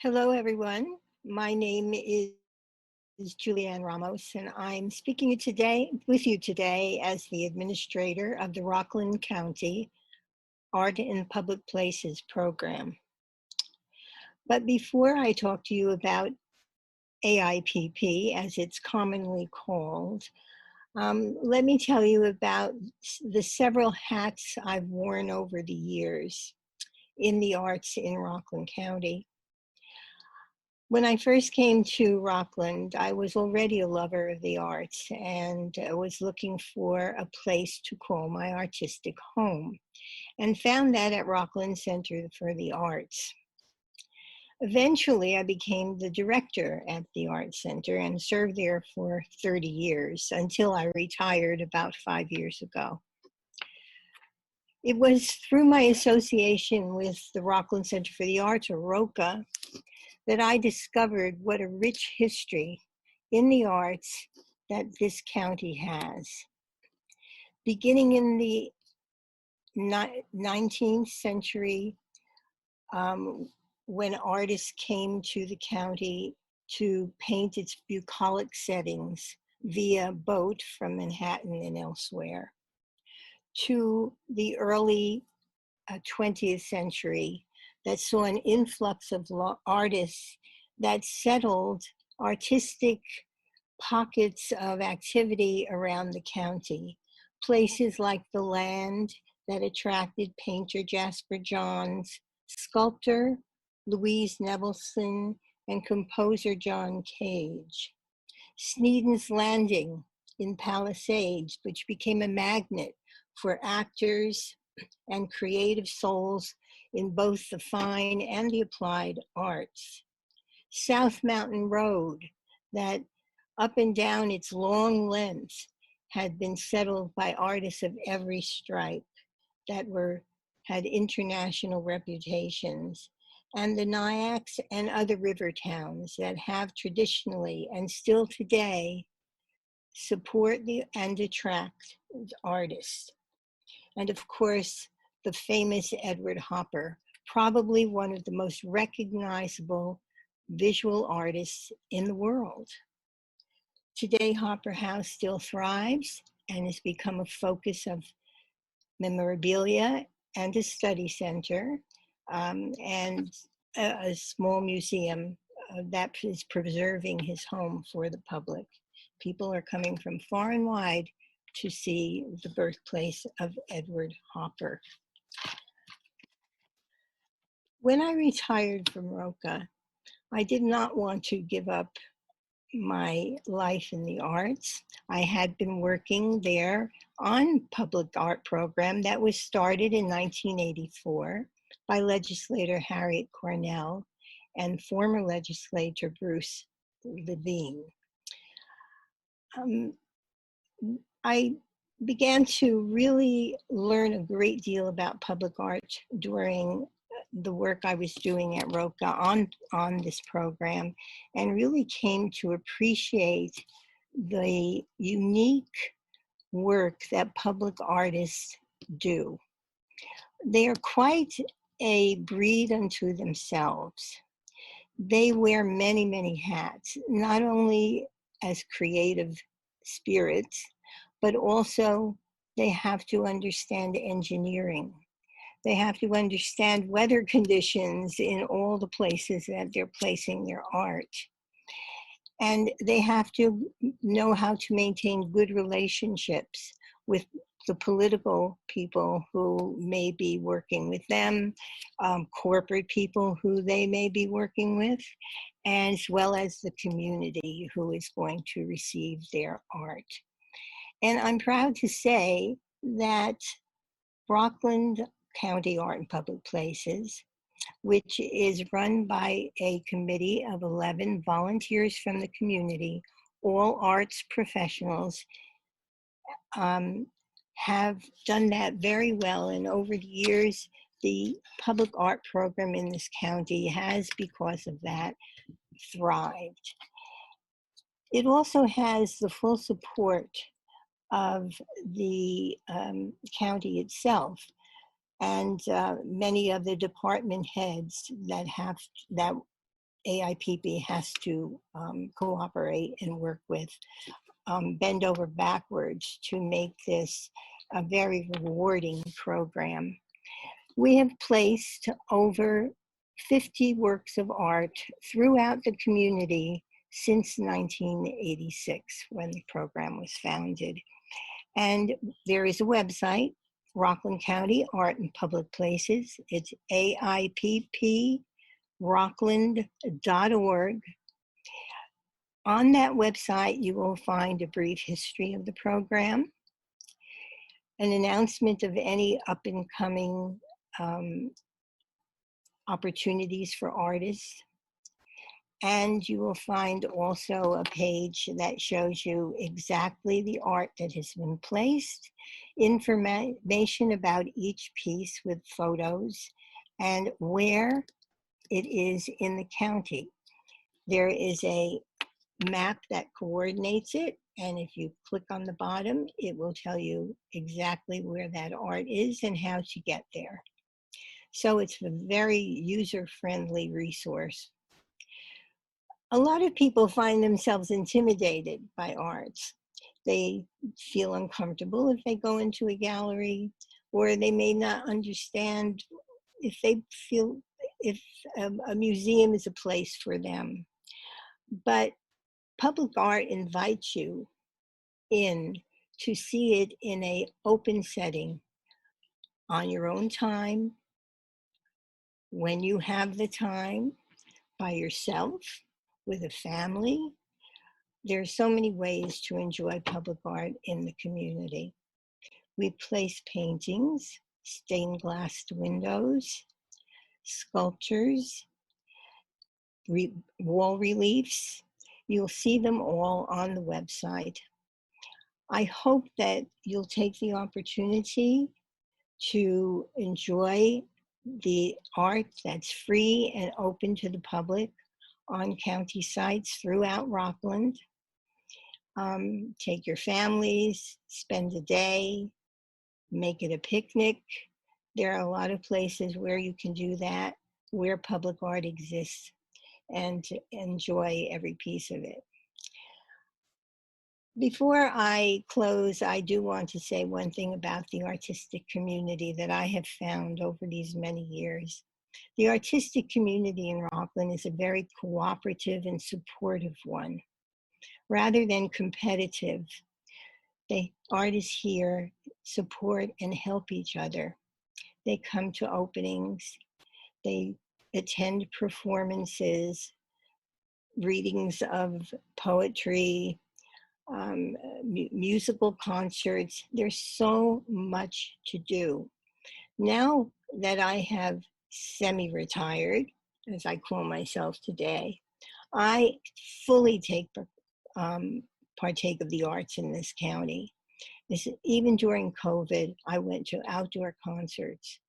Hello, everyone. My name is Julianne Ramos, and I'm speaking with you today as the administrator of the Rockland County Art in Public Places program. But before I talk to you about AIPP, as it's commonly called, let me tell you about the several hats I've worn over the years in the arts in Rockland County. When I first came to Rockland, I was already a lover of the arts and was looking for a place to call my artistic home, and found that at Rockland Center for the Arts. Eventually, I became the director at the Art Center and served there for 30 years until I retired about 5 years ago. It was through my association with the Rockland Center for the Arts, or ROCA, that I discovered what a rich history in the arts that this county has. Beginning in the 19th century, when artists came to the county to paint its bucolic settings via boat from Manhattan and elsewhere, to the early 20th century, that saw an influx of artists that settled artistic pockets of activity around the county. Places like the Land that attracted painter Jasper Johns, sculptor Louise Nevelson, and composer John Cage. Sneeden's Landing in Palisades, which became a magnet for actors and creative souls in both the fine and the applied arts. South Mountain Road, that up and down its long length had been settled by artists of every stripe that had international reputations, and the Nyacs and other river towns that have traditionally and still today support and attract artists. And of course, the famous Edward Hopper, probably one of the most recognizable visual artists in the world. Today, Hopper House still thrives and has become a focus of memorabilia and a study center, and a small museum that is preserving his home for the public. People are coming from far and wide to see the birthplace of Edward Hopper. When I retired from ROCA, I did not want to give up my life in the arts. I had been working there on public art program that was started in 1984 by legislator Harriet Cornell and former legislator Bruce Levine. I began to really learn a great deal about public art during the work I was doing at ROCA on this program, and really came to appreciate the unique work that public artists do. They are quite a breed unto themselves. They wear many, many hats, not only as creative spirits, but also they have to understand engineering. They have to understand weather conditions in all the places that they're placing their art. And they have to know how to maintain good relationships with the political people who may be working with them, corporate people who they may be working with, as well as the community who is going to receive their art. And I'm proud to say that Rockland County Art and Public Places, which is run by a committee of 11 volunteers from the community, all arts professionals, have done that very well. And over the years, the public art program in this county has, because of that, thrived. It also has the full support of the county itself, and many of the department heads that AIPP has to cooperate and work with, bend over backwards to make this a very rewarding program. We have placed over 50 works of art throughout the community since 1986, when the program was founded. And there is a website, Rockland County Art and Public Places. It's aipprockland.org. On that website, you will find a brief history of the program, an announcement of any up-and-coming opportunities for artists, and you will find also a page that shows you exactly the art that has been placed, information about each piece with photos, and where it is in the county. There is a map that coordinates it, and if you click on the bottom, it will tell you exactly where that art is and how to get there. So it's a very user-friendly resource. A lot of people find themselves intimidated by arts. They feel uncomfortable if they go into a gallery, or they may not understand if they feel if a museum is a place for them. But public art invites you in to see it in an open setting on your own time, when you have the time, by yourself, with a family. There's so many ways to enjoy public art in the community. We place paintings, stained glass windows, sculptures, wall reliefs. You'll see them all on the website. I hope that you'll take the opportunity to enjoy the art that's free and open to the public on county sites throughout Rockland. Take your families, spend a day, make it a picnic. There are a lot of places where you can do that, where public art exists, and to enjoy every piece of it. Before I close, I do want to say one thing about the artistic community that I have found over these many years. The artistic community in Rockland is a very cooperative and supportive one. Rather than competitive, the artists here support and help each other. They come to openings, they attend performances, readings of poetry, musical concerts. There's so much to do. Now that I have semi-retired, as I call myself today, I fully partake of the arts in this county. Even during COVID, I went to outdoor concerts.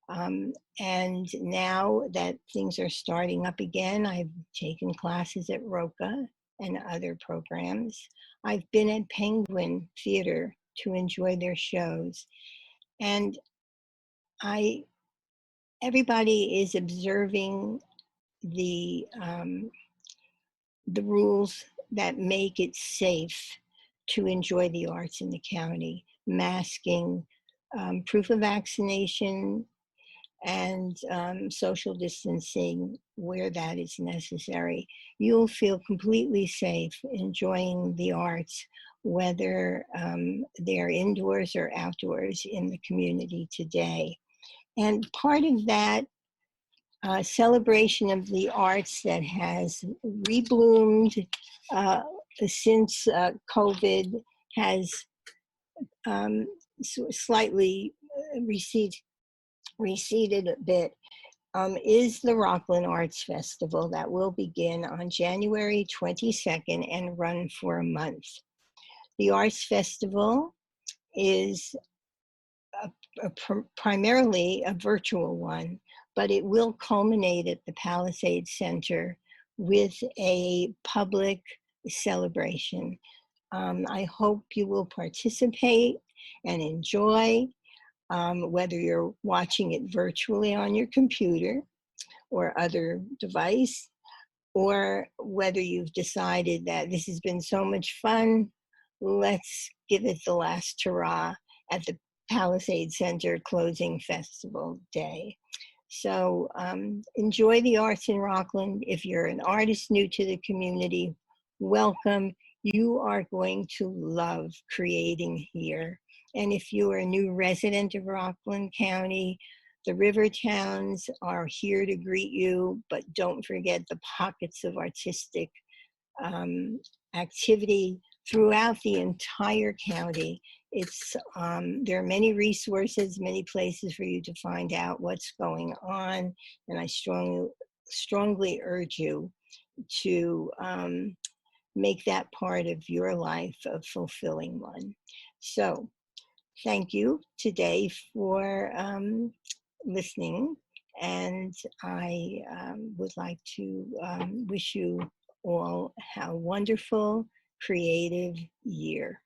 And now that things are starting up again, I've taken classes at Roca and other programs. I've been at Penguin Theater to enjoy their shows. And everybody is observing the rules that make it safe to enjoy the arts in the county: masking, proof of vaccination, and social distancing where that is necessary. You'll feel completely safe enjoying the arts, whether they're indoors or outdoors in the community today. And part of that celebration of the arts that has rebloomed since COVID has slightly receded a bit, is the Rockland Arts Festival that will begin on January 22nd and run for a month. The Arts Festival is primarily a virtual one, but it will culminate at the Palisades Center with a public celebration. I hope you will participate and enjoy, whether you're watching it virtually on your computer or other device, or whether you've decided that this has been so much fun, let's give it the last hurrah at the Palisade Center closing festival day. So enjoy the arts in Rockland. If you're an artist new to the community, welcome. You are going to love creating here. And if you are a new resident of Rockland County, the river towns are here to greet you, but don't forget the pockets of artistic activity throughout the entire county. It's there are many resources, many places for you to find out what's going on, and I strongly urge you to make that part of your life a fulfilling one. So thank you today for listening, and I would like to wish you all a wonderful creative year.